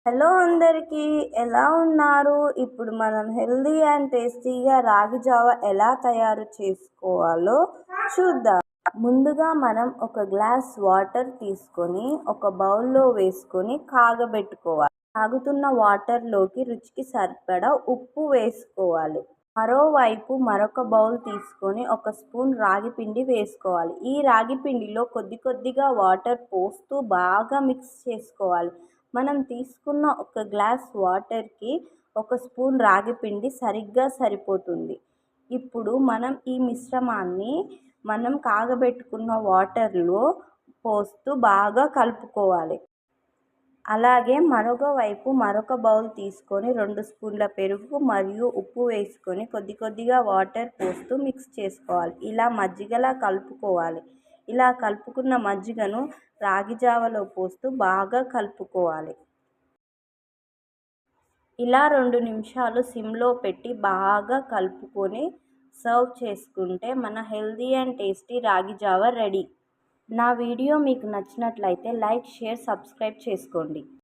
Hello అందరికీ, ఎలా ఉన్నారు? ఇప్పుడు మనం హెల్దీ అండ్ టేస్టీగా రాగి జావ ఎలా తయారు చేసుకోవాలో చూద్దాం. ముందుగా మనం ఒక గ్లాస్ వాటర్ తీసుకొని ఒక బౌల్లో వేసుకొని కాగబెట్టుకోవాలి. కాగుతున్న వాటర్లోకి రుచికి సరిపడా ఉప్పు వేసుకోవాలి. మరోవైపు మరొక బౌల్ తీసుకొని ఒక స్పూన్ రాగి పిండి వేసుకోవాలి. ఈ రాగి పిండిలో కొద్ది కొద్దిగా వాటర్ పోస్తూ బాగా మిక్స్ చేసుకోవాలి. మనం తీసుకున్న ఒక గ్లాస్ వాటర్కి ఒక స్పూన్ రాగి పిండి సరిగ్గా సరిపోతుంది. ఇప్పుడు మనం ఈ మిశ్రమాన్ని కాగబెట్టుకున్న వాటర్లో పోస్తూ బాగా కలుపుకోవాలి. అలాగే మరొక బౌల్ తీసుకొని 2 స్పూన్ల పెరుగు మరియు ఉప్పు వేసుకొని కొద్ది కొద్దిగా వాటర్ పోస్తూ మిక్స్ చేసుకోవాలి. ఇలా మజ్జిగలా కలుపుకోవాలి. ఇలా కలుపుకున్న మజ్జిగను రాగి జావలో పోస్తూ బాగా కలుపుకోవాలి. ఇలా 2 నిమిషాలు సిమ్లో పెట్టి బాగా కలుపుకొని సర్వ్ చేసుకుంటే మన హెల్దీ అండ్ టేస్టీ రాగి జావ రెడీ. నా వీడియో మీకు నచ్చినట్లయితే లైక్, షేర్, సబ్స్క్రైబ్ చేసుకోండి.